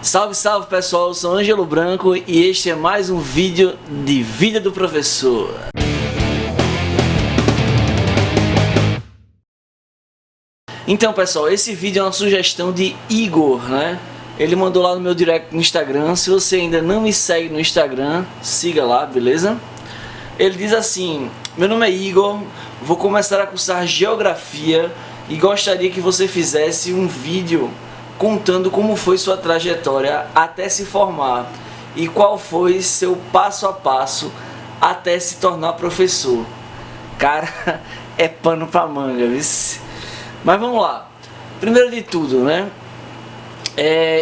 Salve, salve pessoal, eu sou Ângelo Branco e este é mais um vídeo de Vida do Professor. Então pessoal, esse vídeo é uma sugestão de Igor, né? Ele mandou lá no meu direct no Instagram. Se você ainda não me segue no Instagram, siga lá, beleza? Ele diz assim: meu nome é Igor, vou começar a cursar Geografia e gostaria que você fizesse um vídeo contando como foi sua trajetória até se formar e qual foi seu passo a passo até se tornar professor. Cara, é pano pra manga, viu? Mas vamos lá. Primeiro de tudo, né?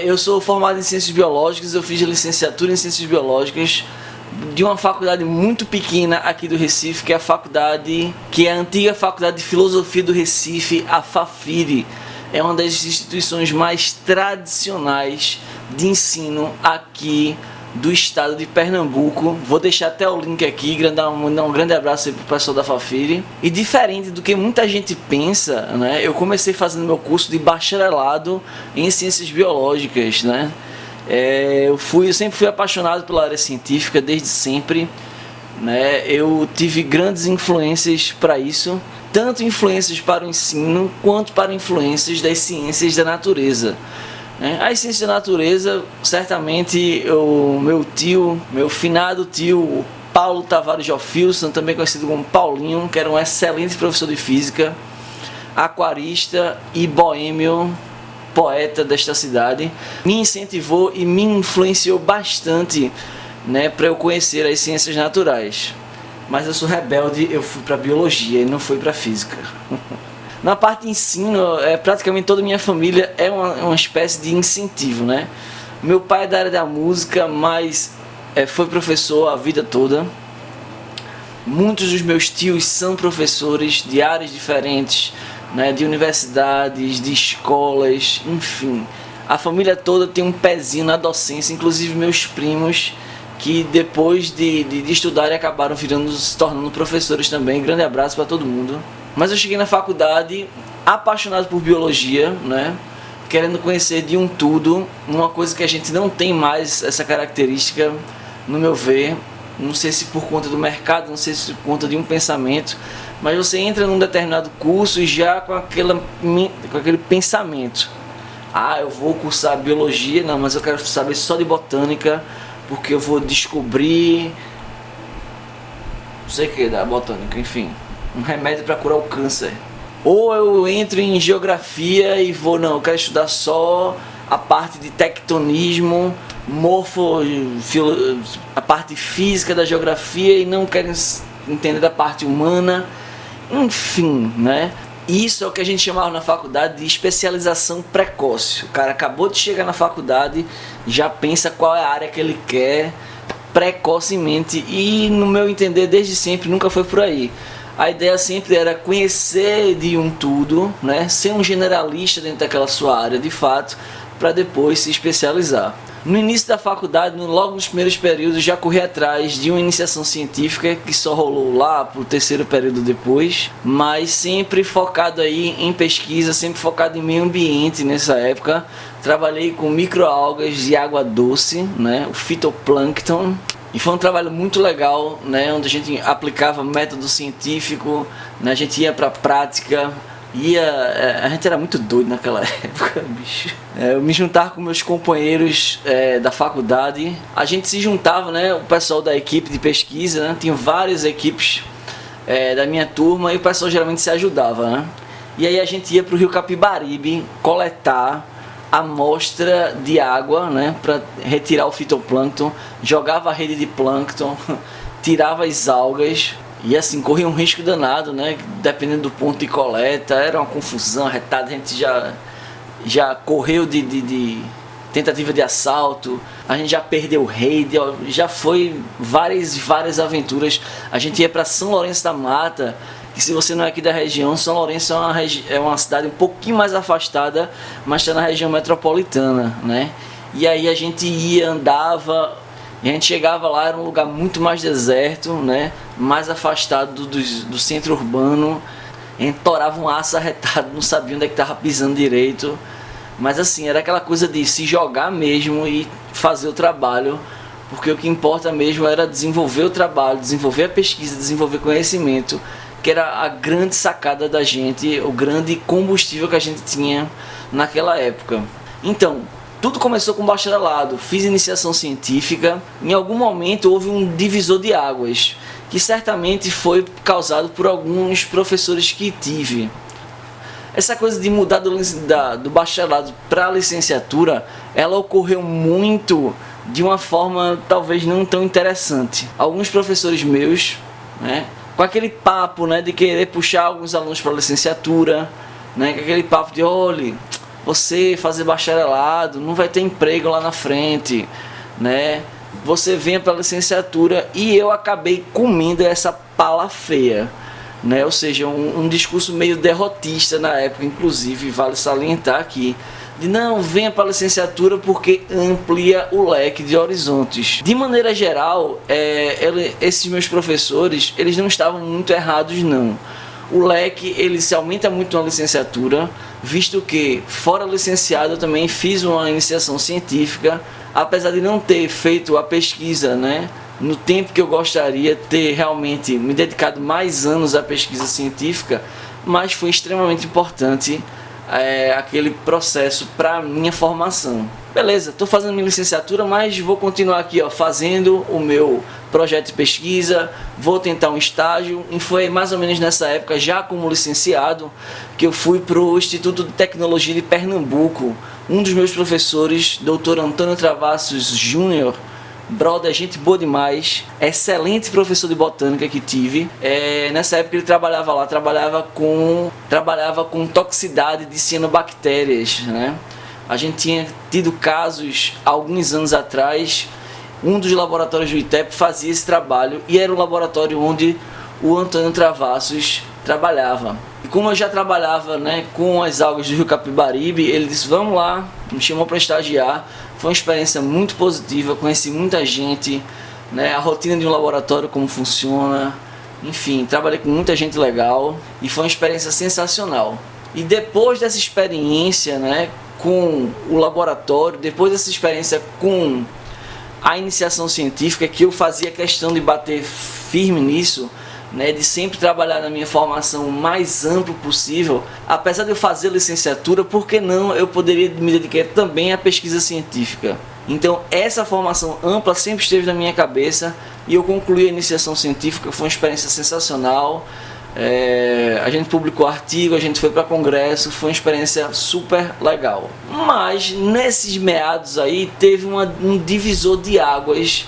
Eu sou formado em Ciências Biológicas, eu fiz a licenciatura em Ciências Biológicas de uma faculdade muito pequena aqui do Recife, que é a antiga Faculdade de Filosofia do Recife, a FAFIRE. É uma das instituições mais tradicionais de ensino aqui do estado de Pernambuco. Vou deixar até o link aqui, dar um grande abraço aí pro pessoal da FAFIRE. E diferente do que muita gente pensa, né, eu comecei fazendo meu curso de bacharelado em Ciências Biológicas, né? Eu sempre fui apaixonado pela área científica, desde sempre, né? Eu tive grandes influências para isso, tanto influências para o ensino, quanto para influências das ciências da natureza. As ciências da natureza, certamente, meu finado tio, Paulo Tavares Jofilson, também conhecido como Paulinho, que era um excelente professor de física, aquarista e boêmio, poeta desta cidade, me incentivou e me influenciou bastante, né, para eu conhecer as ciências naturais. Mas eu sou rebelde, eu fui para biologia e não fui para física. Na parte de ensino, praticamente toda a minha família é uma espécie de incentivo, né? Meu pai é da área da música, mas foi professor a vida toda. Muitos dos meus tios são professores de áreas diferentes, né? De universidades, de escolas, enfim. A família toda tem um pezinho na docência, inclusive meus primos, que depois de estudarem acabaram se tornando professores também. Grande abraço para todo mundo. Mas eu cheguei na faculdade apaixonado por biologia, né? Querendo conhecer de um tudo, uma coisa que a gente não tem mais essa característica, no meu ver. Não sei se por conta do mercado, não sei se por conta de um pensamento, mas você entra num determinado curso e já com aquele pensamento: ah, eu vou cursar biologia, não, mas eu quero saber só de botânica, porque eu vou descobrir não sei o que da botânica, enfim, um remédio para curar o câncer. Ou eu entro em geografia e eu quero estudar só a parte de tectonismo, a parte física da geografia e não quero entender da parte humana, enfim, né? Isso é o que a gente chamava na faculdade de especialização precoce. O cara acabou de chegar na faculdade, já pensa qual é a área que ele quer precocemente, e no meu entender desde sempre nunca foi por aí. A ideia sempre era conhecer de um tudo, né? Ser um generalista dentro daquela sua área de fato, para depois se especializar. No início da faculdade, logo nos primeiros períodos, já corri atrás de uma iniciação científica que só rolou lá pro terceiro período depois, mas sempre focado aí em pesquisa, sempre focado em meio ambiente nessa época. Trabalhei com microalgas de água doce, né, o fitoplâncton, e foi um trabalho muito legal, né, onde a gente aplicava método científico, né, a gente ia para a prática. A gente era muito doido naquela época, bicho. Eu me juntava com meus companheiros da faculdade. A gente se juntava, né? O pessoal da equipe de pesquisa, né? Tinha várias equipes da minha turma e o pessoal geralmente se ajudava, né? E aí a gente ia pro Rio Capibaribe coletar amostra de água, né? Para retirar o fitoplâncton, jogava a rede de plâncton, tirava as algas. E assim, corria um risco danado, né? Dependendo do ponto de coleta, era uma confusão, retada. A gente já correu de tentativa de assalto, a gente já perdeu rede, já foi várias aventuras. A gente ia para São Lourenço da Mata, que se você não é aqui da região, São Lourenço é uma cidade um pouquinho mais afastada, mas está na região metropolitana, né? E aí a gente andava. E a gente chegava lá, era um lugar muito mais deserto, né? Mais afastado do centro urbano. A gente torava um aço arretado, não sabia onde é que estava pisando direito. Mas assim, era aquela coisa de se jogar mesmo e fazer o trabalho, porque o que importa mesmo era desenvolver o trabalho, desenvolver a pesquisa, desenvolver conhecimento, que era a grande sacada da gente, o grande combustível que a gente tinha naquela época. Então, tudo começou com bacharelado, fiz iniciação científica, em algum momento houve um divisor de águas, que certamente foi causado por alguns professores que tive. Essa coisa de mudar do bacharelado para a licenciatura, ela ocorreu muito de uma forma talvez não tão interessante. Alguns professores meus, né, com aquele papo, né, de querer puxar alguns alunos para a licenciatura, né, com aquele papo de, olha, você fazer bacharelado não vai ter emprego lá na frente, né, você venha para a licenciatura, e eu acabei comendo essa pala feia. Né? Ou seja, um discurso meio derrotista na época, inclusive, vale salientar aqui, de não, venha para a licenciatura porque amplia o leque de horizontes. De maneira geral, esses meus professores, eles não estavam muito errados não. O leque, ele se aumenta muito na licenciatura, visto que, fora licenciado, eu também fiz uma iniciação científica, apesar de não ter feito a pesquisa, né, no tempo que eu gostaria, ter realmente me dedicado mais anos à pesquisa científica, mas foi extremamente importante aquele processo para a minha formação. Beleza, estou fazendo minha licenciatura, mas vou continuar aqui, ó, fazendo o meu projeto de pesquisa, vou tentar um estágio, e foi mais ou menos nessa época, já como licenciado, que eu fui para o Instituto de Tecnologia de Pernambuco. Um dos meus professores, Dr. Antônio Travassos Júnior, brother, gente boa demais, excelente professor de botânica que tive. Nessa época ele trabalhava lá, trabalhava com toxicidade de cianobactérias, né? A gente tinha tido casos alguns anos atrás, um dos laboratórios do ITEP fazia esse trabalho, e era o laboratório onde o Antônio Travassos trabalhava. E como eu já trabalhava, né, com as algas do Rio Capibaribe, ele disse, vamos lá, me chamou para estagiar. Foi uma experiência muito positiva, conheci muita gente, né, a rotina de um laboratório, como funciona, enfim, trabalhei com muita gente legal e foi uma experiência sensacional. E depois dessa experiência, né, com o laboratório, depois dessa experiência com a iniciação científica, que eu fazia questão de bater firme nisso, né, de sempre trabalhar na minha formação o mais amplo possível, apesar de eu fazer licenciatura, por que não eu poderia me dedicar também à pesquisa científica? Então essa formação ampla sempre esteve na minha cabeça, e eu concluí a iniciação científica, foi uma experiência sensacional. A gente publicou artigo, a gente foi para congresso, foi uma experiência super legal. Mas nesses meados aí teve um divisor de águas,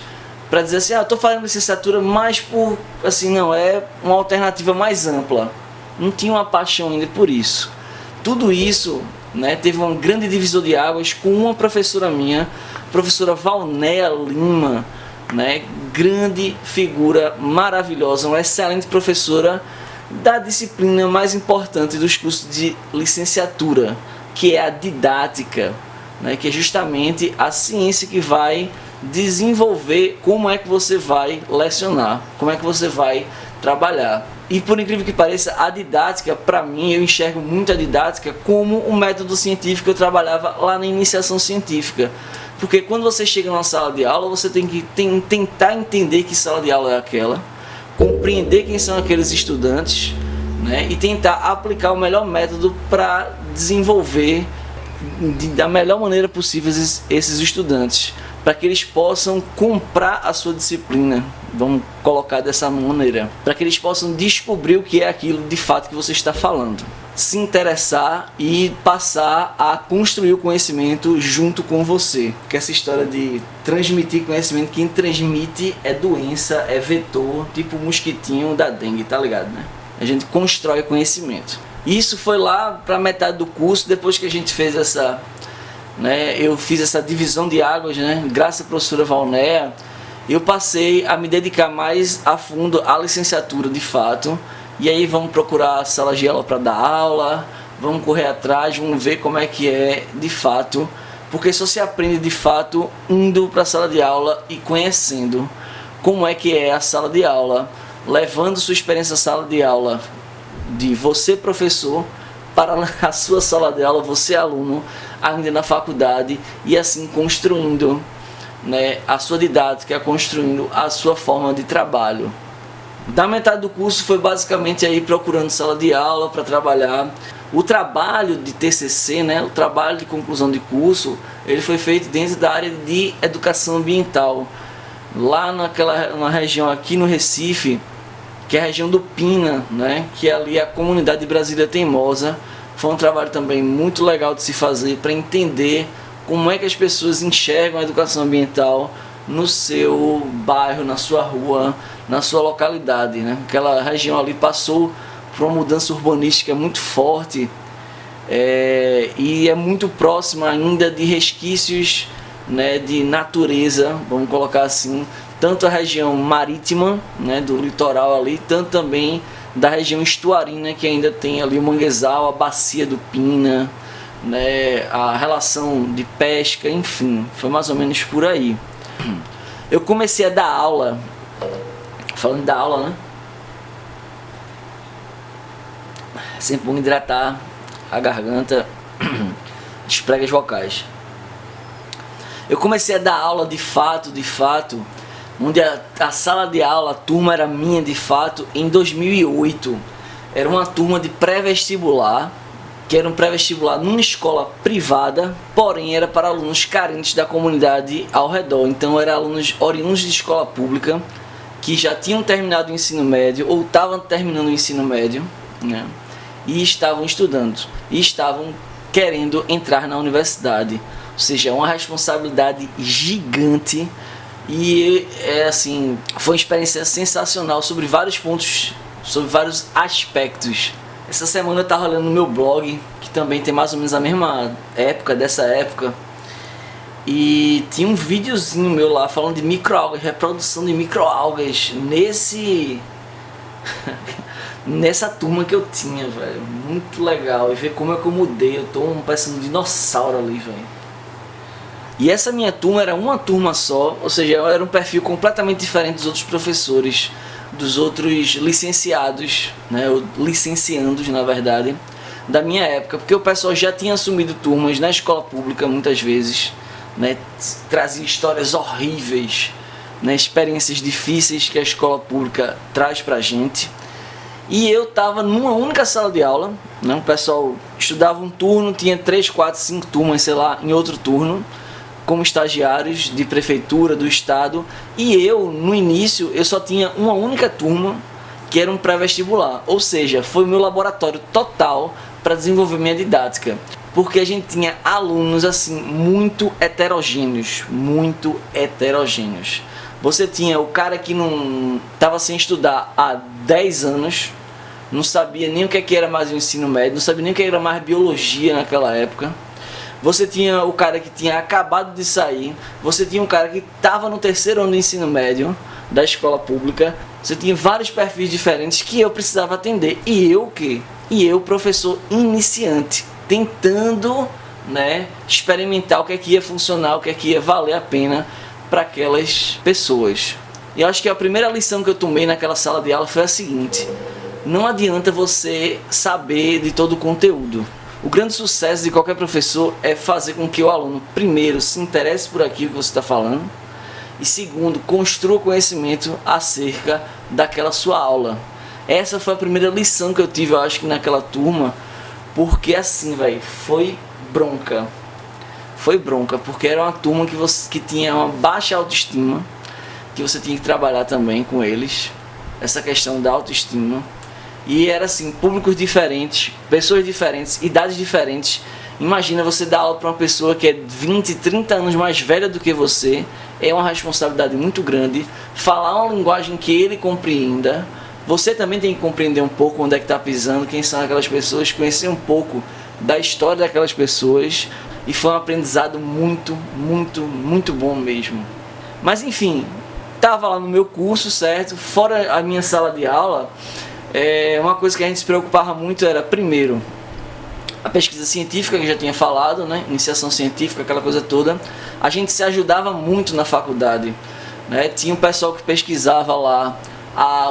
para dizer assim, estou fazendo licenciatura, mas por, assim, não, é uma alternativa mais ampla. Não tinha uma paixão ainda por isso. Tudo isso, né, teve um grande divisor de águas com uma professora minha, professora Valnéa Lima, né, grande figura, maravilhosa, uma excelente professora da disciplina mais importante dos cursos de licenciatura, que é a didática, né, que é justamente a ciência que vai desenvolver como é que você vai lecionar, como é que você vai trabalhar. E por incrível que pareça, a didática, para mim, eu enxergo muito a didática como um método científico que eu trabalhava lá na iniciação científica. Porque quando você chega numa sala de aula, você tem que tentar entender que sala de aula é aquela, compreender quem são aqueles estudantes, né, e tentar aplicar o melhor método para desenvolver da melhor maneira possível esses estudantes, para que eles possam comprar a sua disciplina, vamos colocar dessa maneira, para que eles possam descobrir o que é aquilo de fato que você está falando, se interessar e passar a construir o conhecimento junto com você. Porque essa história de transmitir conhecimento, quem transmite é doença, é vetor, tipo o mosquitinho da dengue, tá ligado, né? A gente constrói conhecimento. Isso foi lá para metade do curso, depois que a gente fez essa, né, eu fiz essa divisão de águas, né, graças à professora Valnéa, eu passei a me dedicar mais a fundo à licenciatura de fato. E aí vamos procurar salas de aula para dar aula, vamos correr atrás, vamos ver como é que é de fato, porque só se aprende de fato indo para a sala de aula e conhecendo como é que é a sala de aula, levando sua experiência à sala de aula de você professor para a sua sala de aula, você aluno, ainda na faculdade, e assim construindo, né, a sua didática, construindo a sua forma de trabalho. Da metade do curso foi basicamente aí procurando sala de aula para trabalhar. O trabalho de TCC, né, o trabalho de conclusão de curso, ele foi feito dentro da área de educação ambiental, lá na região aqui no Recife, que é a região do Pina, né, que é ali a comunidade de Brasília Teimosa. Foi um trabalho também muito legal de se fazer para entender como é que as pessoas enxergam a educação ambiental no seu bairro, na sua rua, na sua localidade, né? Aquela região ali passou por uma mudança urbanística muito forte, e é muito próxima ainda de resquícios, né, de natureza, vamos colocar assim, tanto a região marítima, né, do litoral ali, tanto também da região estuarina, que ainda tem ali o manguezal, a bacia do Pina, né, a relação de pesca, enfim, foi mais ou menos por aí. Eu comecei a dar aula, falando da aula, né, sempre bom hidratar a garganta, as pregas vocais. Eu comecei a dar aula de fato, onde a sala de aula, a turma era minha de fato, em 2008. Era uma turma de pré-vestibular, que era um pré-vestibular numa escola privada, porém era para alunos carentes da comunidade ao redor. Então eram alunos oriundos de escola pública, que já tinham terminado o ensino médio, ou estavam terminando o ensino médio, né, e estavam estudando, e estavam querendo entrar na universidade. Ou seja, é uma responsabilidade gigante. E assim, foi uma experiência sensacional sobre vários pontos, sobre vários aspectos. Essa semana eu estava olhando no meu blog, que também tem mais ou menos a mesma época, dessa época, e tinha um videozinho meu lá falando de microalgas, reprodução de microalgas nessa turma que eu tinha, velho. Muito legal, e ver como é que eu mudei. Eu tô parecendo um dinossauro ali, velho. E essa minha turma era uma turma só, ou seja, era um perfil completamente diferente dos outros professores, dos outros licenciados, né, ou licenciandos na verdade, da minha época, porque o pessoal já tinha assumido turmas na escola pública muitas vezes, né, trazia histórias horríveis, né, experiências difíceis que a escola pública traz pra gente. E eu estava numa única sala de aula, né, o pessoal estudava um turno, tinha 3, 4, 5 turmas, sei lá, em outro turno, como estagiários de prefeitura, do estado, e eu, no início, eu só tinha uma única turma, que era um pré-vestibular, ou seja, foi o meu laboratório total para desenvolver minha didática, porque a gente tinha alunos, assim, muito heterogêneos, Você tinha o cara que não estava sem estudar há 10 anos, não sabia nem o que era mais o ensino médio, não sabia nem o que era mais biologia naquela época. Você tinha o cara que tinha acabado de sair, você tinha um cara que estava no 3º ano do ensino médio da escola pública, você tinha vários perfis diferentes que eu precisava atender. E eu o quê? E eu, professor iniciante, tentando, né, experimentar o que é que ia funcionar, o que é que ia valer a pena para aquelas pessoas. E eu acho que a primeira lição que eu tomei naquela sala de aula foi a seguinte: não adianta você saber de todo o conteúdo. O grande sucesso de qualquer professor é fazer com que o aluno, primeiro, se interesse por aquilo que você está falando, e segundo, construa conhecimento acerca daquela sua aula. Essa foi a primeira lição que eu tive, eu acho que naquela turma, porque assim, velho, foi bronca, porque era uma turma que tinha uma baixa autoestima, que você tinha que trabalhar também com eles, essa questão da autoestima. E era assim, públicos diferentes, pessoas diferentes, idades diferentes. Imagina você dar aula para uma pessoa que é 20, 30 anos mais velha do que você. É uma responsabilidade muito grande. Falar uma linguagem que ele compreenda. Você também tem que compreender um pouco onde é que está pisando, quem são aquelas pessoas, conhecer um pouco da história daquelas pessoas. E foi um aprendizado muito bom mesmo. Mas enfim, estava lá no meu curso, certo? Fora a minha sala de aula, uma coisa que a gente se preocupava muito era, primeiro, a pesquisa científica, que eu já tinha falado, né? Iniciação científica, aquela coisa toda. A gente se ajudava muito na faculdade, né? Tinha um pessoal que pesquisava lá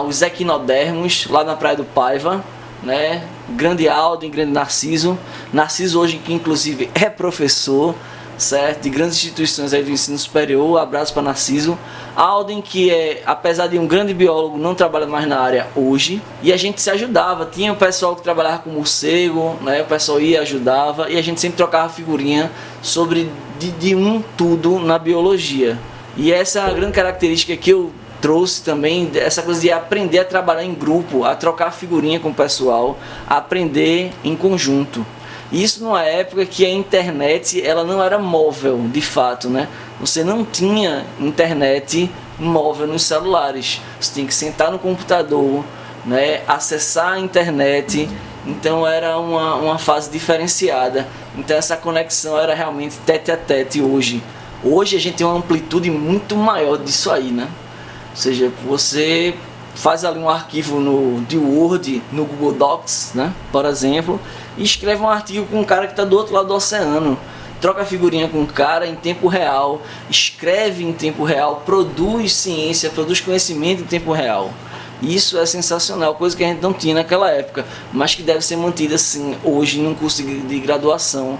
os equinodermos, lá na Praia do Paiva, né? Grande Alden, grande Narciso. Narciso hoje que inclusive é professor, certo? De grandes instituições aí do ensino superior. Abraço para Narciso. Alden, que apesar de um grande biólogo, não trabalha mais na área hoje. E a gente se ajudava. Tinha o pessoal que trabalhava com morcego, né? O pessoal ia e ajudava. E a gente sempre trocava figurinha sobre de tudo na biologia. E essa é a grande característica que eu trouxe também, essa coisa de aprender a trabalhar em grupo, a trocar figurinha com o pessoal, a aprender em conjunto. Isso numa época que a internet ela não era móvel, de fato, né? Você não tinha internet móvel nos celulares. Você tinha que sentar no computador, né? Acessar a internet. Então era uma fase diferenciada. Então essa conexão era realmente tete a tete hoje. Hoje a gente tem uma amplitude muito maior disso aí, né? Ou seja, você faz ali um arquivo de Word, no Google Docs, né? Por exemplo, e escreve um artigo com um cara que está do outro lado do oceano. Troca figurinha com um cara em tempo real, escreve em tempo real, produz ciência, produz conhecimento em tempo real. Isso é sensacional, coisa que a gente não tinha naquela época, mas que deve ser mantida assim hoje num curso de graduação,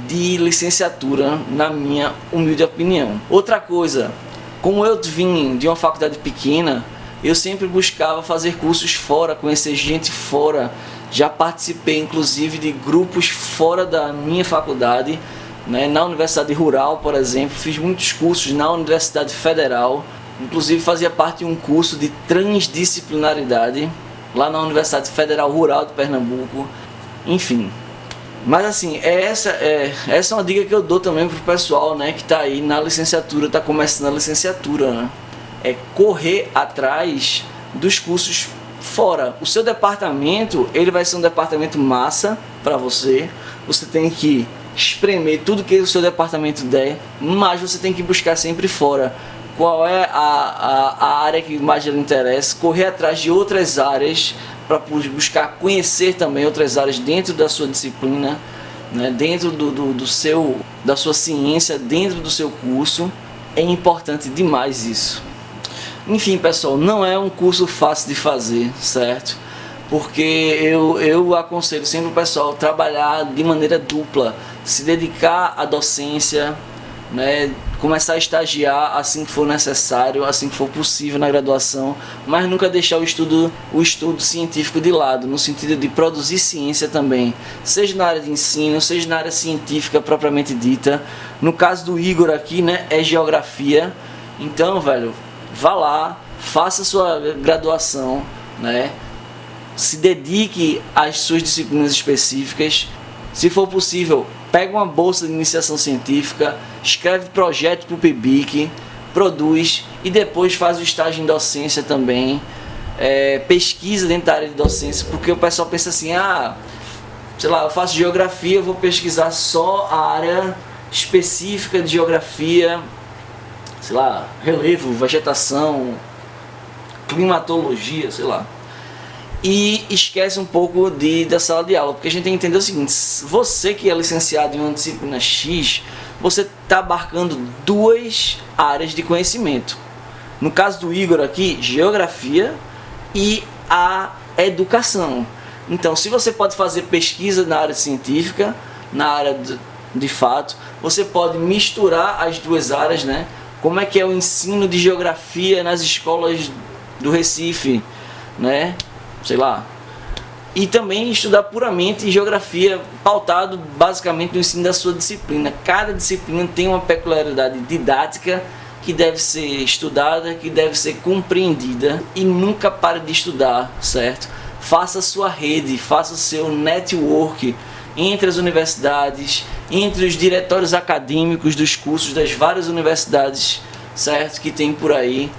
de licenciatura, na minha humilde opinião. Outra coisa, como eu vim de uma faculdade pequena, eu sempre buscava fazer cursos fora, conhecer gente fora. Já participei inclusive de grupos fora da minha faculdade, né? Na Universidade Rural, por exemplo, fiz muitos cursos na Universidade Federal. Inclusive fazia parte de um curso de transdisciplinaridade lá na Universidade Federal Rural de Pernambuco. Enfim, mas assim, essa é uma dica que eu dou também pro pessoal, né, que está aí na licenciatura, está começando a licenciatura, né? É correr atrás dos cursos fora. O seu departamento, ele vai ser um departamento massa para você. Você tem que espremer tudo que o seu departamento der, mas você tem que buscar sempre fora. Qual é a área que mais lhe interessa, correr atrás de outras áreas para buscar conhecer também outras áreas dentro da sua disciplina, né? Dentro da sua ciência, dentro do seu curso. É importante demais isso. Enfim, pessoal, não é um curso fácil de fazer, certo? Porque eu aconselho sempre o pessoal trabalhar de maneira dupla, se dedicar à docência, né? Começar a estagiar assim que for necessário, assim que for possível na graduação, mas nunca deixar o estudo científico de lado, no sentido de produzir ciência também, seja na área de ensino, seja na área científica propriamente dita. No caso do Igor aqui, né, é geografia. Então, velho, vá lá, faça sua graduação, né? Se dedique às suas disciplinas específicas. Se for possível, pega uma bolsa de iniciação científica, escreve projeto para o PIBIC, produz e depois faz o estágio em docência também. Pesquisa dentro da área de docência, porque o pessoal pensa assim, sei lá, eu faço geografia, eu vou pesquisar só a área específica de geografia, sei lá, relevo, vegetação, climatologia, sei lá. E esquece um pouco da sala de aula, porque a gente tem que entender o seguinte: você que é licenciado em uma disciplina X, você está abarcando duas áreas de conhecimento. No caso do Igor aqui, geografia e a educação. Então, se você pode fazer pesquisa na área científica, na área de fato, você pode misturar as duas áreas, né? Como é que é o ensino de geografia nas escolas do Recife, né? Sei lá. E também estudar puramente geografia, pautado basicamente no ensino da sua disciplina. Cada disciplina tem uma peculiaridade didática que deve ser estudada, que deve ser compreendida, e nunca pare de estudar, certo? Faça a sua rede, faça o seu network entre as universidades, entre os diretórios acadêmicos dos cursos das várias universidades, certo? Que tem por aí.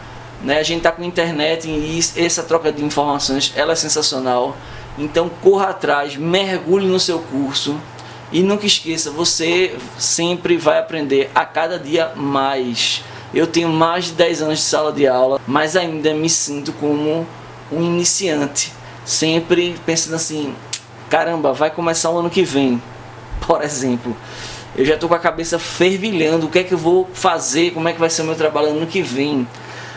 Né? A gente está com internet e essa troca de informações ela é sensacional. Então corra atrás, mergulhe no seu curso e nunca esqueça, você sempre vai aprender a cada dia mais. Eu tenho mais de 10 anos de sala de aula, mas ainda me sinto como um iniciante, sempre pensando assim, caramba, vai começar o ano que vem, por exemplo. Eu já estou com a cabeça fervilhando, o que é que eu vou fazer, como é que vai ser o meu trabalho ano que vem.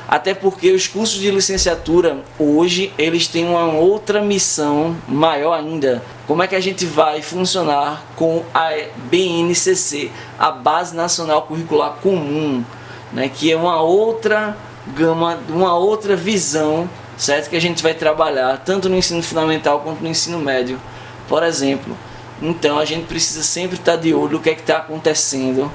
Até porque os cursos de licenciatura hoje eles têm uma outra missão maior ainda. Como é que a gente vai funcionar com a BNCC, a Base Nacional Curricular Comum, né? Que é uma outra gama, uma outra visão, certo? Que a gente vai trabalhar tanto no ensino fundamental quanto no ensino médio, por exemplo. Então a gente precisa sempre estar de olho no que é que está acontecendo,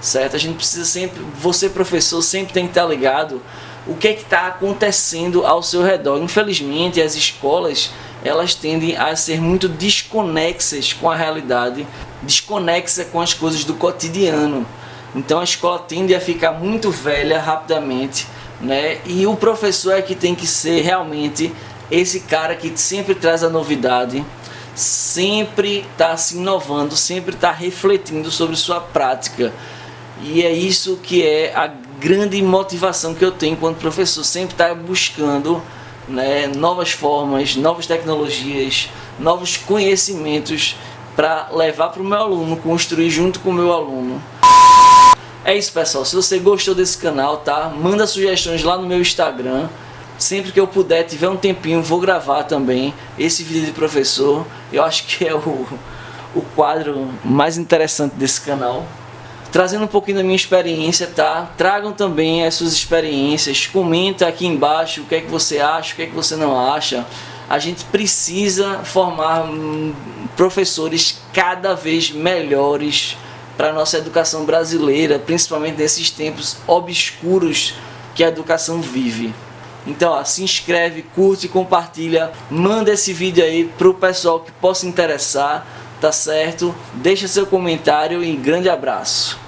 certo? A gente precisa sempre, você professor sempre tem que estar ligado o que é que está acontecendo ao seu redor. Infelizmente as escolas elas tendem a ser muito desconexas com a realidade, desconexa com as coisas do cotidiano. Então a escola tende a ficar muito velha rapidamente, né? E o professor é que tem que ser realmente esse cara que sempre traz a novidade, sempre está se inovando, sempre está refletindo sobre sua prática. E é isso que é a grande motivação que eu tenho enquanto professor, sempre estar buscando, né, novas formas, novas tecnologias, novos conhecimentos para levar para o meu aluno, construir junto com o meu aluno. É isso, pessoal. Se você gostou desse canal, tá? Manda sugestões lá no meu Instagram. Sempre que eu puder, tiver um tempinho, vou gravar também esse vídeo de professor. Eu acho que é o quadro mais interessante desse canal. Trazendo um pouquinho da minha experiência, tá? Tragam também as suas experiências. Comenta aqui embaixo o que é que você acha, o que é que você não acha. A gente precisa formar professores cada vez melhores para a nossa educação brasileira, principalmente nesses tempos obscuros que a educação vive. Então, ó, se inscreve, curte, compartilha, manda esse vídeo aí pro pessoal que possa interessar, tá certo? Deixa seu comentário e grande abraço.